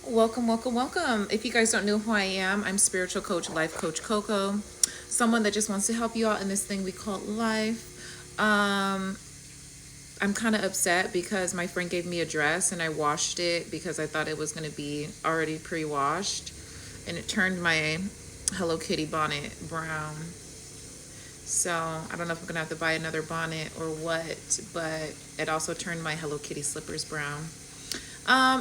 Welcome, welcome, welcome. If you guys don't know who I am, I'm spiritual coach, life coach Coco, someone that just wants to help you out in this thing we call life. I'm kind of upset because my friend gave me a dress and I washed it because I thought it was going to be already pre-washed, and it turned my Hello Kitty bonnet brown. So I don't know if I'm gonna have to buy another bonnet or what, but it also turned my Hello Kitty slippers brown.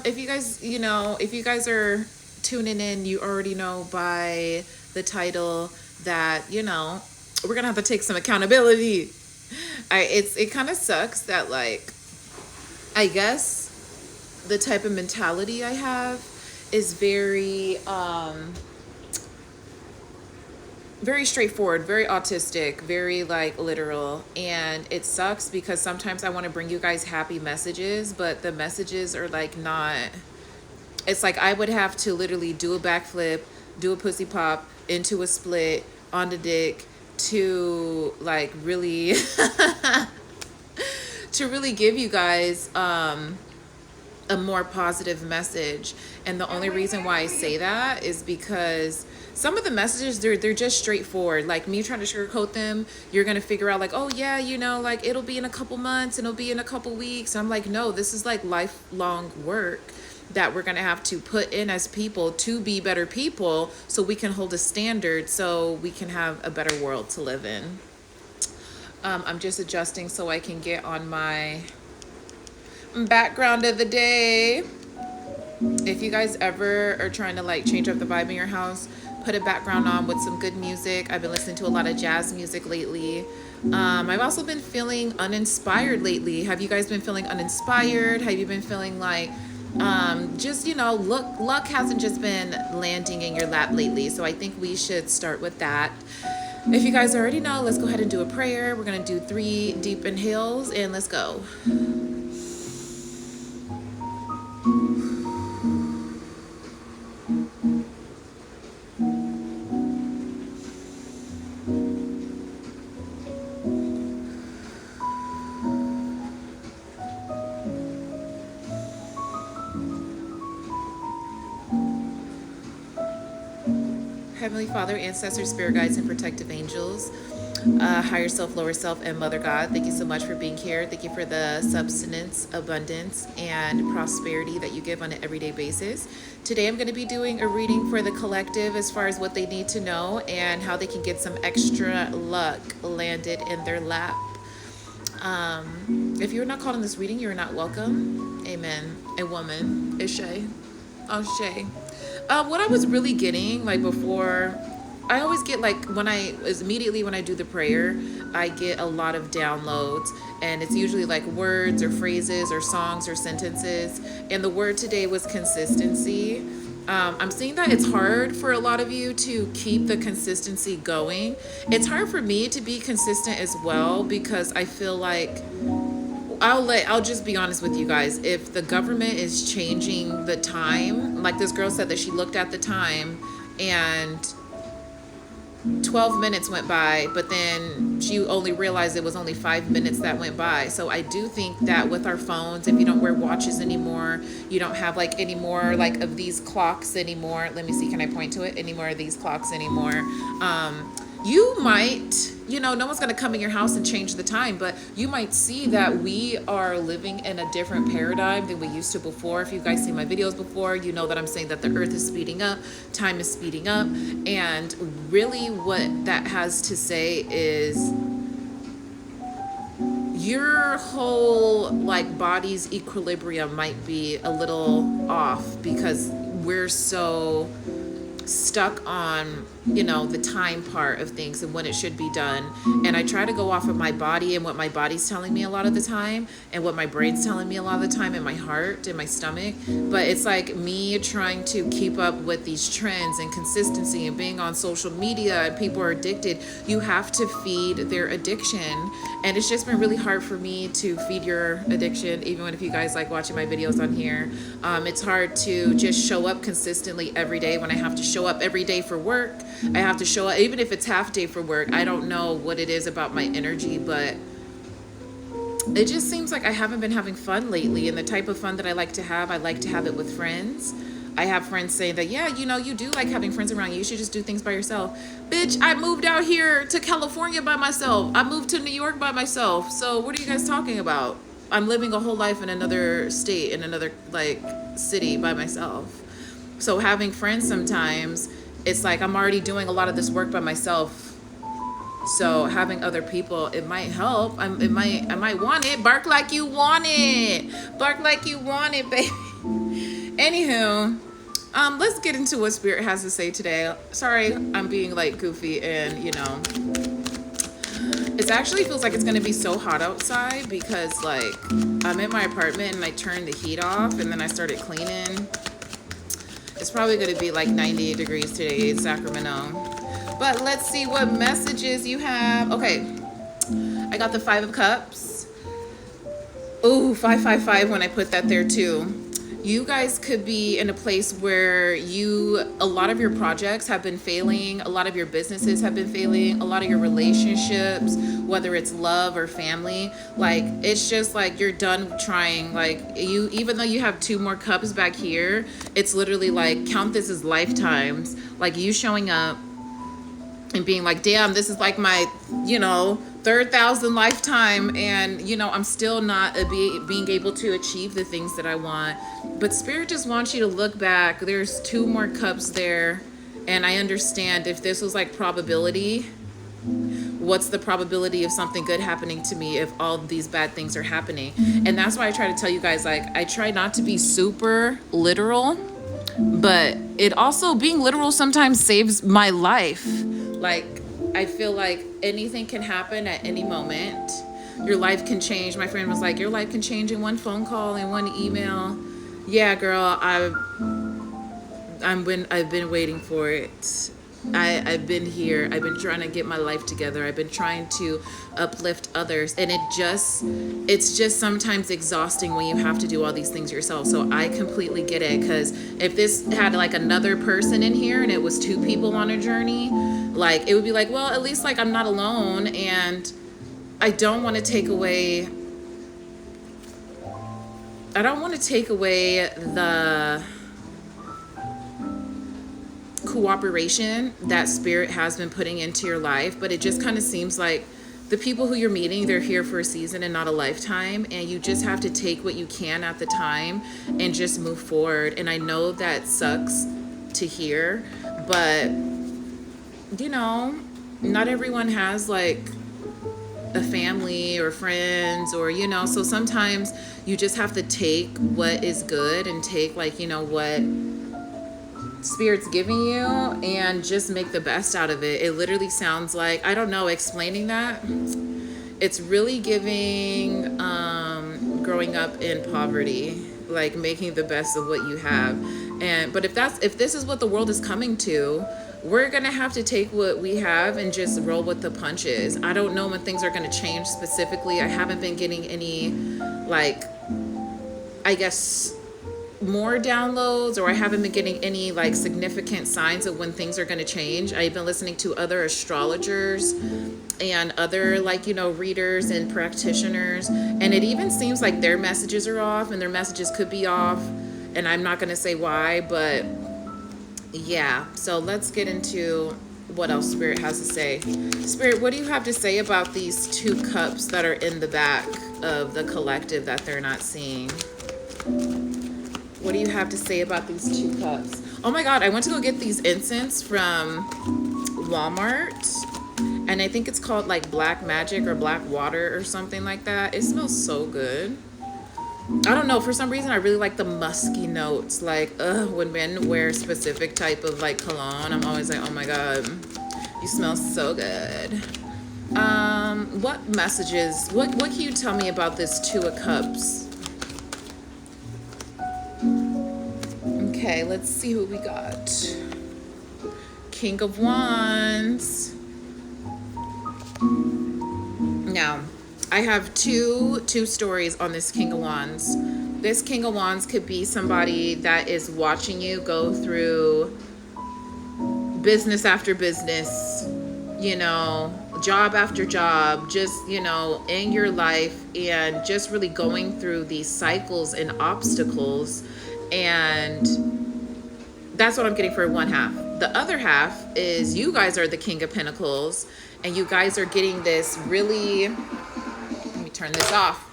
If you guys, if you guys are tuning in, you already know by the title that, we're gonna have to take some accountability. It kind of sucks that, like, I guess the type of mentality I have is very straightforward, very autistic, very like literal. And it sucks because sometimes I want to bring you guys happy messages, but the messages are like not, it's like I would have to literally do a backflip, do a pussy pop into a split on the dick to like really to really give you guys a more positive message. And the only reason why I say that is because some of the messages, they're just straightforward. Like me trying to sugarcoat them, you're gonna figure out like, oh yeah, like it'll be in a couple months and it'll be in a couple weeks. I'm like, no, this is like lifelong work that we're gonna have to put in as people to be better people, so we can hold a standard, so we can have a better world to live in. I'm just adjusting so I can get on my background of the day. If you guys ever are trying to like change up the vibe in your house, put a background on with some good music. I've been listening to a lot of jazz music lately. I've also been feeling uninspired lately. Have you guys been feeling uninspired? Have you been feeling like just, luck hasn't just been landing in your lap lately? So I think we should start with that. If you guys already know, let's go ahead and do a prayer. We're going to do 3 deep inhales and let's go. Heavenly Father, ancestors, spirit guides, and protective angels, higher self, lower self, and Mother God, thank you so much for being here. Thank you for the substance, abundance, and prosperity that you give on an everyday basis. Today I'm going to be doing a reading for the collective as far as what they need to know and how they can get some extra luck landed in their lap. If you're not called in this reading, you're not welcome. Amen. A woman. Ishay. Oh, Shay. What I was really getting, like before, I always get like immediately when I do the prayer, I get a lot of downloads, and it's usually like words or phrases or songs or sentences. And the word today was consistency. I'm seeing that it's hard for a lot of you to keep the consistency going. It's hard for me to be consistent as well because I feel like I'll just be honest with you guys. If the government is changing the time, like this girl said that she looked at the time and 12 minutes went by, but then she only realized it was only 5 minutes that went by. So I do think that with our phones, if you don't wear watches anymore, you don't have like any more like of these clocks anymore. Let me see, can I point to it? Any more of these clocks anymore? You might, no one's going to come in your house and change the time, but you might see that we are living in a different paradigm than we used to before. If you guys see my videos before, you know that I'm saying that the earth is speeding up, time is speeding up. And really what that has to say is your whole like body's equilibrium might be a little off because we're so stuck on the time part of things and when it should be done. And I try to go off of my body and what my body's telling me a lot of the time and what my brain's telling me a lot of the time, and my heart and my stomach. But it's like me trying to keep up with these trends and consistency and being on social media, and people are addicted. You have to feed their addiction, and it's just been really hard for me to feed your addiction. Even if you guys like watching my videos on here, it's hard to just show up consistently every day when I have to show up every day for work. I have to show up even if it's half day for work. I don't know what it is about my energy, but it just seems like I haven't been having fun lately. And the type of fun that I like to have it with friends. I have friends saying that, yeah, you do like having friends around you. You should just do things by yourself. Bitch, I moved out here to California by myself. I moved to New York by myself. So what are you guys talking about? I'm living a whole life in another state, in another like city by myself. So having friends sometimes, it's like I'm already doing a lot of this work by myself. So having other people, it might help. I might want it. Bark like you want it. Bark like you want it, baby. Anywho, let's get into what Spirit has to say today. Sorry, I'm being like goofy and it actually feels like it's gonna be so hot outside because like I'm in my apartment and I turned the heat off and then I started cleaning. It's probably gonna be like 98 degrees today in Sacramento. But let's see what messages you have. Okay, I got the 5 of Cups. Ooh, 555 when I put that there too. You guys could be in a place where a lot of your projects have been failing, a lot of your businesses have been failing, a lot of your relationships, whether it's love or family, like it's just like you're done trying. Like even though you have 2 more cups back here, it's literally like count this as lifetimes. Like you showing up and being like, damn, this is like my, 3,000 lifetime. And, I'm still not being able to achieve the things that I want. But Spirit just wants you to look back. There's 2 more cups there. And I understand if this was like probability, what's the probability of something good happening to me if all these bad things are happening? And that's why I try to tell you guys, like, I try not to be super literal, but it also being literal sometimes saves my life. Like, I feel like anything can happen at any moment. Your life can change. My friend was like, your life can change in one phone call, in one email. Yeah, girl, I've been waiting for it. I've been here. I've been trying to get my life together. I've been trying to uplift others. And it's just sometimes exhausting when you have to do all these things yourself. So I completely get it. Because if this had like another person in here and it was 2 people on a journey, like it would be like, well, at least like I'm not alone. And I don't want to take away the cooperation that Spirit has been putting into your life, but it just kind of seems like the people who you're meeting, they're here for a season and not a lifetime, and you just have to take what you can at the time and just move forward. And I know that sucks to hear, but not everyone has like a family or friends or so sometimes you just have to take what is good and take like what Spirit's giving you and just make the best out of it. It literally sounds like, I don't know, explaining that, it's really giving growing up in poverty, like making the best of what you have. But if this is what the world is coming to, we're gonna have to take what we have and just roll with the punches. I don't know when things are gonna change specifically. I haven't been getting any like, I guess, more downloads, or I haven't been getting any like significant signs of when things are going to change. I've been listening to other astrologers and other like readers and practitioners, and it even seems like their messages are off, and their messages could be off, and I'm not going to say why, but yeah. So let's get into what else Spirit has to say. Spirit, what do you have to say about these 2 cups that are in the back of the collective that they're not seeing? What do you have to say about these 2 cups? Oh my God, I went to go get these incense from Walmart. And I think it's called like Black Magic or Black Water or something like that. It smells so good. I don't know, for some reason I really like the musky notes. Like, when men wear a specific type of like cologne, I'm always like, oh my God, you smell so good. What messages, what can you tell me about this 2 of Cups? Okay, let's see who we got. King of Wands. Now, I have two stories on this King of Wands. This King of Wands could be somebody that is watching you go through business after business, job after job, just, in your life, and just really going through these cycles and obstacles. And That's what I'm getting for one half. The other half is you guys are the King of Pentacles, and you guys are getting this really, let me turn this off.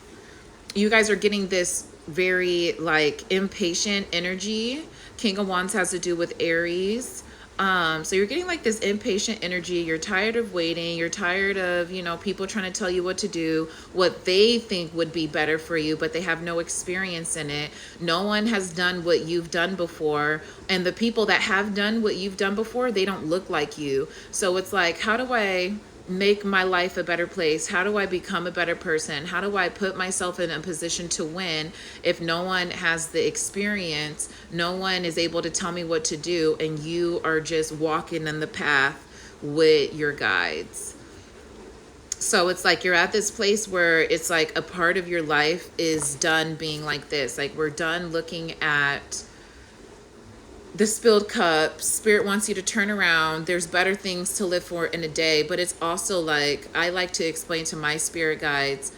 You guys are getting this very like impatient energy. King of Wands has to do with Aries. So you're getting like this impatient energy. You're tired of waiting. You're tired of, you know, people trying to tell you what to do, what they think would be better for you, but they have no experience in it. No one has done what you've done before. And the people that have done what you've done before, they don't look like you. So it's like, how do I make my life a better place? How do I become a better person? How do I put myself in a position to win if no one has the experience? No one is able to tell me what to do, and you are just walking in the path with your guides. So it's like you're at this place where it's like a part of your life is done being like this. Like, we're done looking at the spilled cup. Spirit wants you to turn around. There's better things to live for in a day. But it's also like, I like to explain to my spirit guides,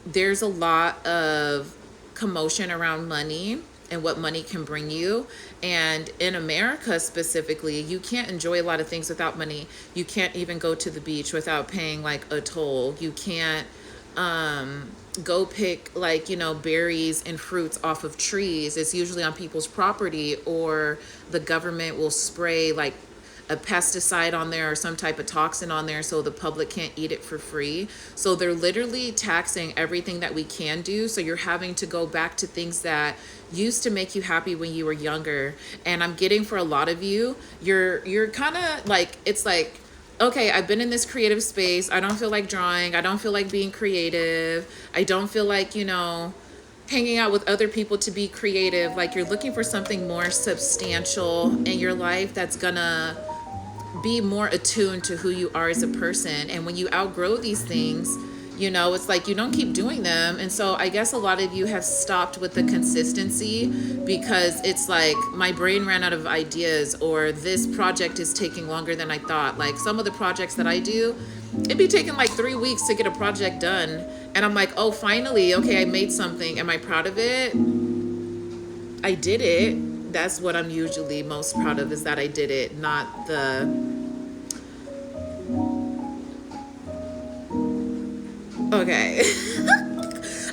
there's a lot of commotion around money and what money can bring you. And in America specifically, you can't enjoy a lot of things without money. You can't even go to the beach without paying like a toll. You can't go pick like, you know, berries and fruits off of trees. It's usually on people's property, or the government will spray like a pesticide on there or some type of toxin on there so the public can't eat it for free. So they're literally taxing everything that we can do. So you're having to go back to things that used to make you happy when you were younger. And I'm getting for a lot of you, you're kind of like, it's like, okay, I've been in this creative space. I don't feel like drawing. I don't feel like being creative. I don't feel like, you know, hanging out with other people to be creative. Like, you're looking for something more substantial in your life that's gonna be more attuned to who you are as a person. And when you outgrow these things, you know, it's like you don't keep doing them. And so I guess a lot of you have stopped with the consistency because it's like, my brain ran out of ideas, or this project is taking longer than I thought. Like, some of the projects that I do, it'd be taking like 3 weeks to get a project done. And I'm like, oh, finally, okay, I made something. Am I proud of it? I did it. That's what I'm usually most proud of, is that I did it, not the... Okay.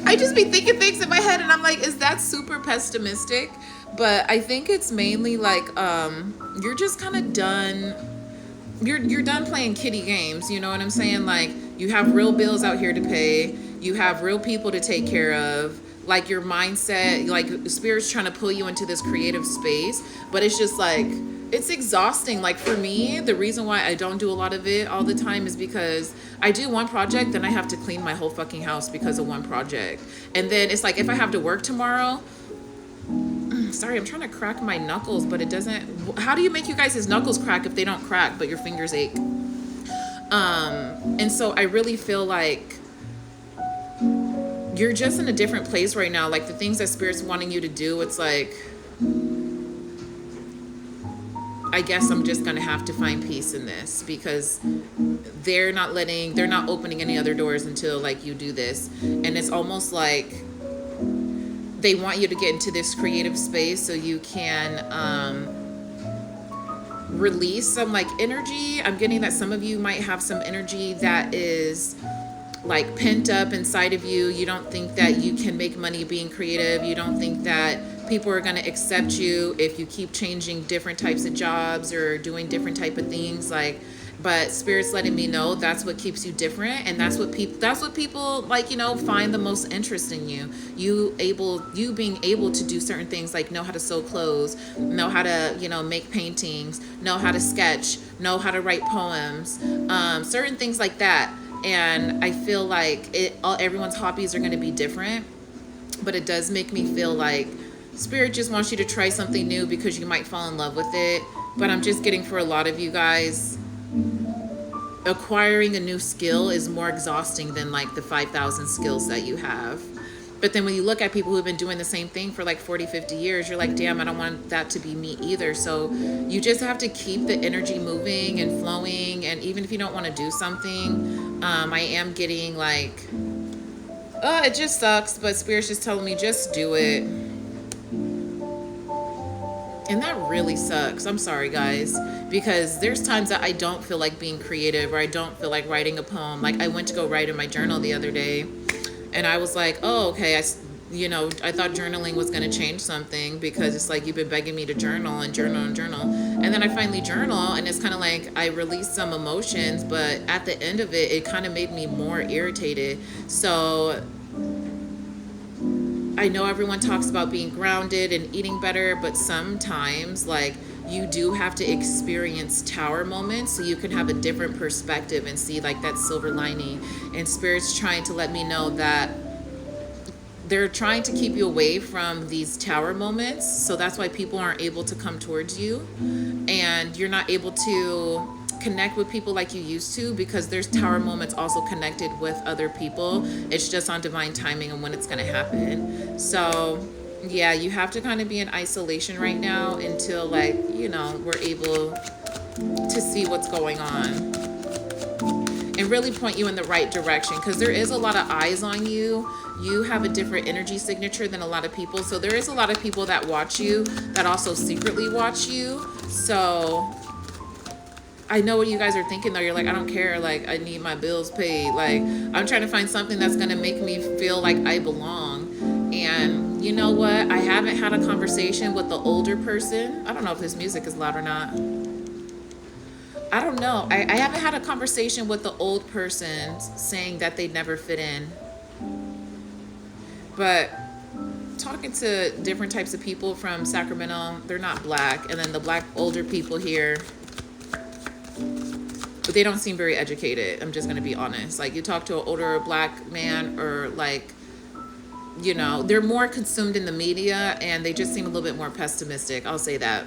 I just be thinking things in my head, and I'm like, is that super pessimistic? But I think it's mainly like, you're just kind of done. You're done playing kiddie games. You know what I'm saying? Like, you have real bills out here to pay. You have real people to take care of. Like, your mindset, like, Spirit's trying to pull you into this creative space, but it's just like, it's exhausting. Like, for me, the reason why I don't do a lot of it all the time is because I do one project, then I have to clean my whole fucking house because of one project. And then it's like, if I have to work tomorrow, sorry, I'm trying to crack my knuckles, but it doesn't. How do you make you guys' knuckles crack if they don't crack, but your fingers ache? And so I really feel like you're just in a different place right now. Like, the things that Spirit's wanting you to do, it's like, I guess I'm just gonna have to find peace in this, because they're not opening any other doors until like you do this. And it's almost like they want you to get into this creative space so you can release some like energy. I'm getting that some of you might have some energy that is like pent up inside of you. You don't think that you can make money being creative. You don't think that people are going to accept you if you keep changing different types of jobs or doing different type of things. Like, but Spirit's letting me know that's what keeps you different, and that's what people like, you know, find the most interest in you. You being able to do certain things, like know how to sew clothes, know how to, you know, make paintings, know how to sketch, know how to write poems, certain things like that. And I feel like everyone's hobbies are going to be different, but it does make me feel like Spirit just wants you to try something new because you might fall in love with it. But I'm just getting, for a lot of you guys, acquiring a new skill is more exhausting than like the 5,000 skills that you have. But then when you look at people who've been doing the same thing for like 40, 50 years, you're like, damn, I don't want that to be me either. So you just have to keep the energy moving and flowing. And even if you don't want to do something, I am getting like, oh, it just sucks. But Spirit's just telling me, just do it. And that really sucks. I'm sorry, guys, because there's times that I don't feel like being creative or I don't feel like writing a poem. Like I went to go write in my journal the other day and I was like, oh, okay, I thought journaling was going to change something because it's like you've been begging me to journal and journal and journal. And then I finally journal and it's kind of like I released some emotions, but at the end of it, it kind of made me more irritated. So I know everyone talks about being grounded and eating better, but sometimes, like, you do have to experience tower moments so you can have a different perspective and see, like, that silver lining. And Spirit's trying to let me know that they're trying to keep you away from these tower moments. So that's why people aren't able to come towards you. And you're not able to connect with people like you used to because there's tower moments also connected with other people. It's just on divine timing and when it's going to happen. So yeah, you have to kind of be in isolation right now until, like, we're able to see what's going on and really point you in the right direction, because there is a lot of eyes on you. You have a different energy signature than a lot of people. So there is a lot of people that watch you that also secretly watch you. So I know what you guys are thinking though. You're like, I don't care. Like, I need my bills paid. Like, I'm trying to find something that's going to make me feel like I belong. And you know what? I haven't had a conversation with the older person. I don't know if his music is loud or not. I don't know. I haven't had a conversation with the old person saying that they never fit in. But talking to different types of people from Sacramento, they're not black. And then the black older people here, but they don't seem very educated. I'm just going to be honest. Like, you talk to an older black man or like, they're more consumed in the media and they just seem a little bit more pessimistic. I'll say that.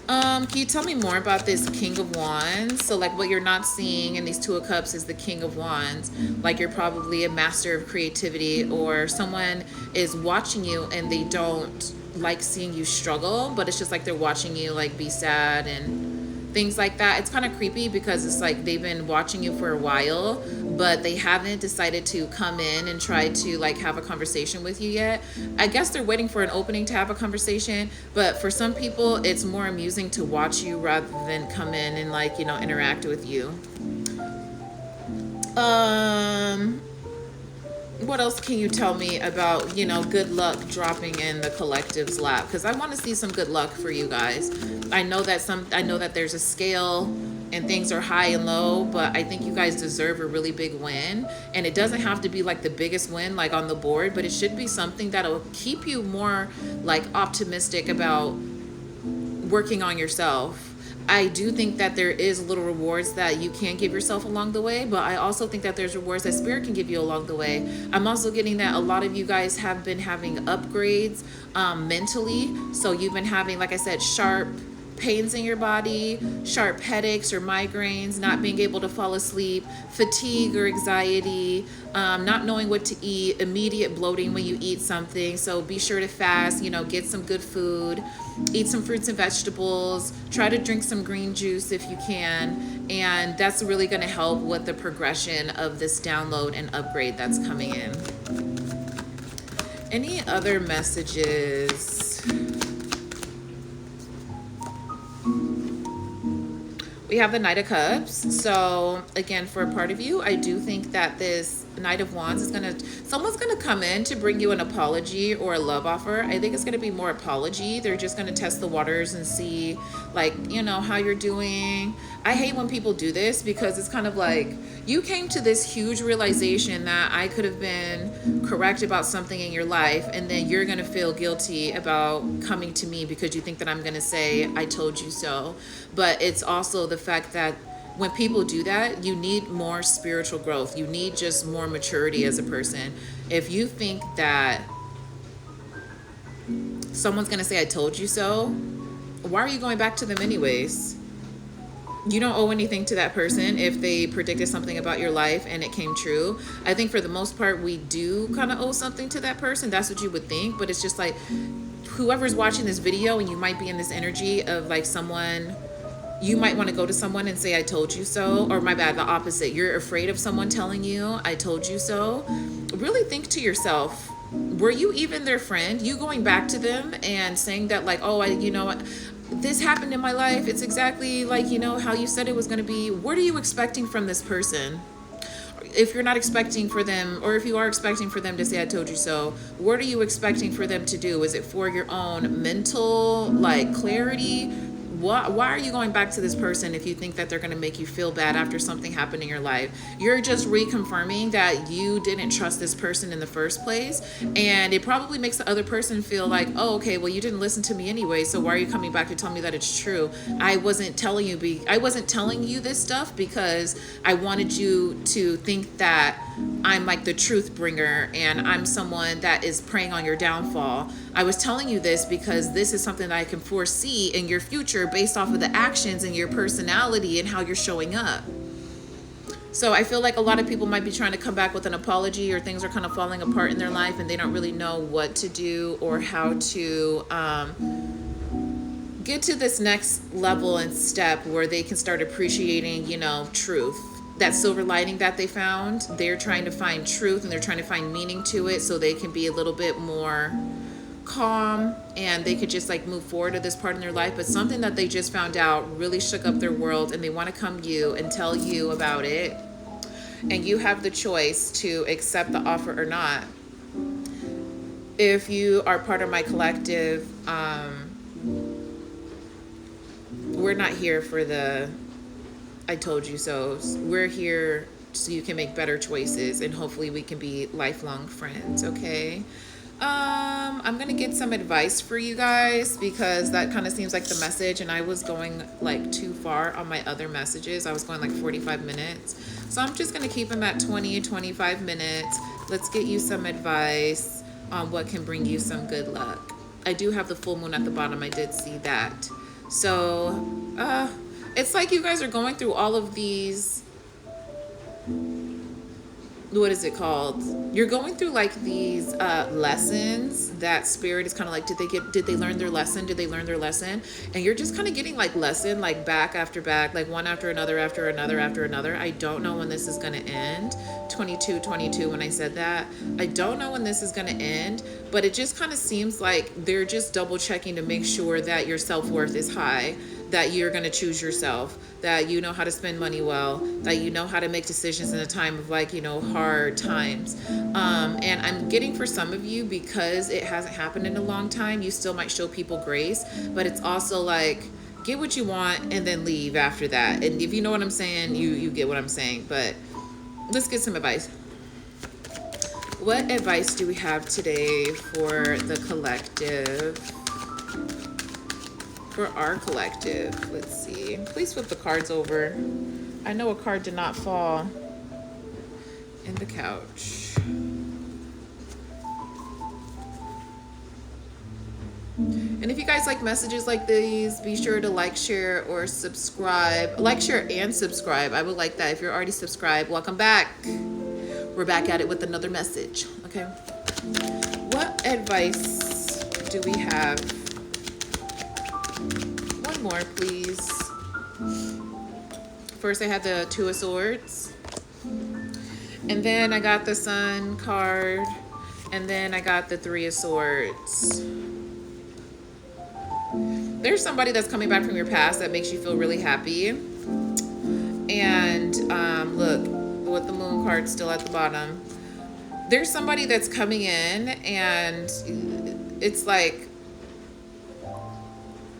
Can you tell me more about this King of Wands? So like what you're not seeing in these Two of Cups is the King of Wands. Like you're probably a master of creativity, or someone is watching you and they don't like seeing you struggle, but it's just like they're watching you like be sad and things like that. It's kind of creepy because it's like they've been watching you for a while, but they haven't decided to come in and try to like have a conversation with you yet. I guess they're waiting for an opening to have a conversation, but for some people it's more amusing to watch you rather than come in and like, interact with you. What else can you tell me about, good luck dropping in the collective's lap? Because I want to see some good luck for you guys. I know that there's a scale and things are high and low, but I think you guys deserve a really big win. And it doesn't have to be like the biggest win like on the board, but it should be something that'll keep you more like optimistic about working on yourself. I do think that there is little rewards that you can give yourself along the way, but I also think that there's rewards that Spirit can give you along the way. I'm also getting that a lot of you guys have been having upgrades mentally. So you've been having, like I said, sharp pains in your body, sharp headaches or migraines, not being able to fall asleep, fatigue or anxiety, not knowing what to eat, immediate bloating when you eat something. So be sure to fast, get some good food, eat some fruits and vegetables, try to drink some green juice if you can. And that's really going to help with the progression of this download and upgrade that's coming in. Any other messages? We have the Knight of Cups. So again, for a part of you, I do think that this Knight of Wands is someone's gonna come in to bring you an apology or a love offer. I think it's gonna be more apology. They're just gonna test the waters and see like, how you're doing. I hate when people do this because it's kind of like you came to this huge realization that I could have been correct about something in your life, and then you're gonna feel guilty about coming to me because you think that I'm gonna say I told you so. But it's also the fact that when people do that, you need more spiritual growth. You need just more maturity as a person. If you think that someone's gonna say I told you so, why are you going back to them anyways? You don't owe anything to that person if they predicted something about your life and it came true. I think for the most part, we do kind of owe something to that person. That's what you would think, but it's just like whoever's watching this video, and you might be in this energy of like someone, you might want to go to someone and say, I told you so, or my bad, the opposite. You're afraid of someone telling you, I told you so. Really think to yourself, were you even their friend? You going back to them and saying that like, oh, this happened in my life. It's exactly like, how you said it was going to be. What are you expecting from this person? If you're not expecting for them, or if you are expecting for them to say, I told you so, what are you expecting for them to do? Is it for your own mental, like, clarity? Why are you going back to this person if you think that they're going to make you feel bad after something happened in your life? You're just reconfirming that you didn't trust this person in the first place. And it probably makes the other person feel like, oh, okay, well, you didn't listen to me anyway. So why are you coming back to tell me that it's true? I wasn't telling you this stuff because I wanted you to think that I'm like the truth bringer and I'm someone that is preying on your downfall. I was telling you this because this is something that I can foresee in your future based off of the actions and your personality and how you're showing up. So I feel like a lot of people might be trying to come back with an apology, or things are kind of falling apart in their life and they don't really know what to do or how to get to this next level and step where they can start appreciating, truth. That silver lining that they found, they're trying to find truth and they're trying to find meaning to it so they can be a little bit more calm and they could just like move forward to this part in their life. But something that they just found out really shook up their world and they want to come to you and tell you about it. And you have the choice to accept the offer or not. If you are part of my collective, we're not here for the I told you so. We're here so you can make better choices and hopefully we can be lifelong friends, okay? I'm gonna get some advice for you guys because that kind of seems like the message, and I was going like too far on my other messages. I was going like 45 minutes. So I'm just gonna keep them at 25 minutes. Let's get you some advice on what can bring you some good luck. I do have the full moon at the bottom. I did see that. So, it's like you guys are going through all of these, what is it called? You're going through like these lessons that spirit is kind of like, did they learn their lesson? Did they learn their lesson? And you're just kind of getting like lesson, like back after back, like one after another, after another, after another. I don't know when this is going to end. 22 when I said that. I don't know when this is going to end, but it just kind of seems like they're just double checking to make sure that your self-worth is high, that you're going to choose yourself, that you know how to spend money well, that you know how to make decisions in a time of like, hard times. And I'm getting for some of you, because it hasn't happened in a long time, you still might show people grace, but it's also like, get what you want and then leave after that. And if you know what I'm saying, you get what I'm saying. But let's get some advice. What advice do we have today for the collective? For our collective, let's see. Please flip the cards over. I know a card did not fall in the couch. And if you guys like messages like these, be sure to like, share, or subscribe. Like, share, and subscribe. I would like that. If you're already subscribed, welcome back. We're back at it with another message. Okay. What advice do we have? One more, please. First, I had the Two of Swords. And then I got the Sun card. And then I got the Three of Swords. There's somebody that's coming back from your past that makes you feel really happy. And look, with the Moon card still at the bottom. There's somebody that's coming in and it's like,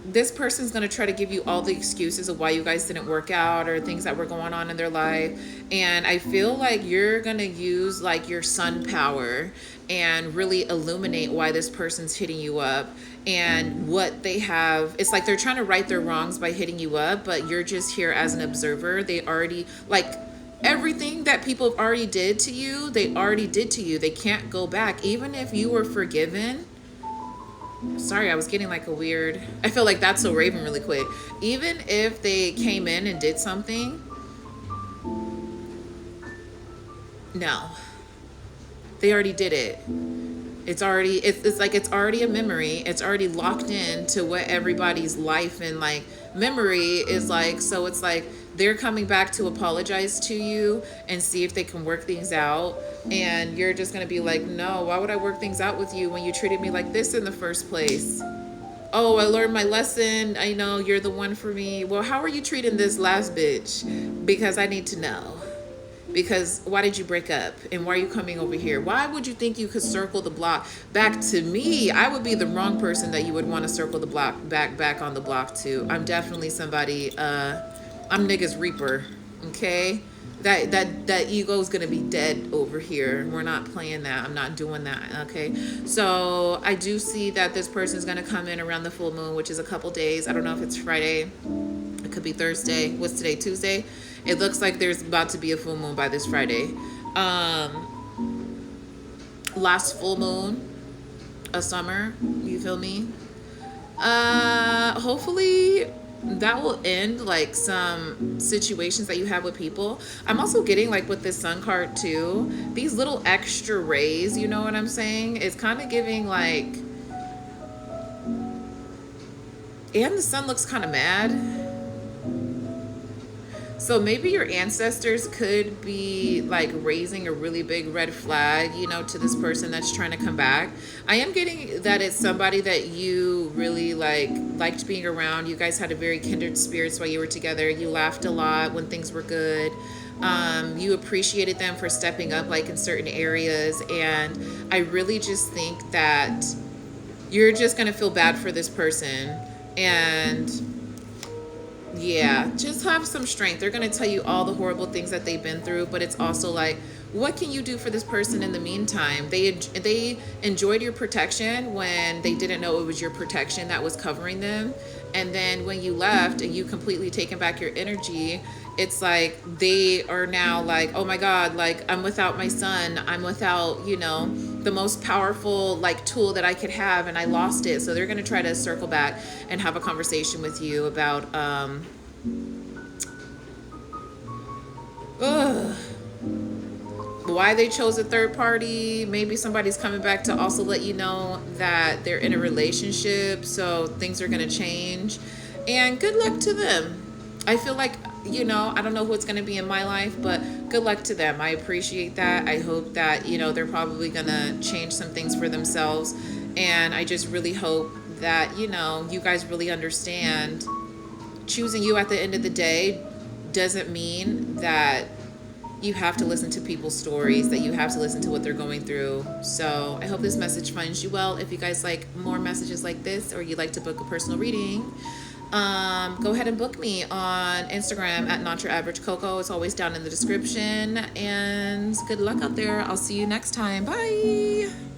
this person's going to try to give you all the excuses of why you guys didn't work out or things that were going on in their life. And I feel like you're going to use like your sun power and really illuminate why this person's hitting you up and what they have. It's like they're trying to right their wrongs by hitting you up, but you're just here as an observer. They already, like, everything that people have already did to you, they already did to you. They can't go back. Even if you were forgiven. Sorry, I was getting like a weird, I feel like that's so Raven really quick. Even if they came in and did something, no, they already did it. It's like it's already a memory. It's already locked in to what everybody's life and like memory is like. So it's like they're coming back to apologize to you and see if they can work things out. And you're just gonna be like, no, why would I work things out with you when you treated me like this in the first place? Oh, I learned my lesson. I know you're the one for me. Well, how are you treating this last bitch? Because I need to know. Because why did you break up? And why are you coming over here? Why would you think you could circle the block back to me? I would be the wrong person that you would want to circle the block back on the block to. I'm definitely somebody, I'm niggas reaper. Okay? That ego is gonna be dead over here. We're not playing that. I'm not doing that. Okay, so I do see that this person is gonna come in around the full moon, which is a couple days. I don't know if it's Friday. It could be Thursday. What's today? Tuesday. It looks like there's about to be a full moon by this Friday. Last full moon of summer. You feel me? Hopefully that will end like some situations that you have with people. I'm also getting like with this sun card too, these little extra rays, you know what I'm saying? It's kind of giving like, and the sun looks kind of mad. So maybe your ancestors could be like raising a really big red flag, you know, to this person that's trying to come back. I am getting that it's somebody that you really liked being around. You guys had a very kindred spirits while you were together. You laughed a lot when things were good. You appreciated them for stepping up like in certain areas. And I really just think that you're just going to feel bad for this person. And yeah, just have some strength. They're going to tell you all the horrible things that they've been through, but it's also like, what can you do for this person in the meantime? They enjoyed your protection when they didn't know it was your protection that was covering them. And then when you left and you completely taken back your energy, it's like they are now like, oh my God, like I'm without my son. I'm without, you know, the most powerful like tool that I could have, and I lost it. So they're going to try to circle back and have a conversation with you about why they chose a third party. Maybe somebody's coming back to also let you know that they're in a relationship, so things are going to change. And good luck to them. I feel like, you know, I don't know what's going to be in my life, but good luck to them. I appreciate that. I hope that, you know, they're probably going to change some things for themselves. And I just really hope that, you know, you guys really understand choosing you at the end of the day doesn't mean that you have to listen to people's stories, that you have to listen to what they're going through. So I hope this message finds you well. If you guys like more messages like this, or you'd like to book a personal reading, go ahead and book me on Instagram at Not Your Average Coco. It's always down in the description. And good luck out there. I'll see you next time. Bye.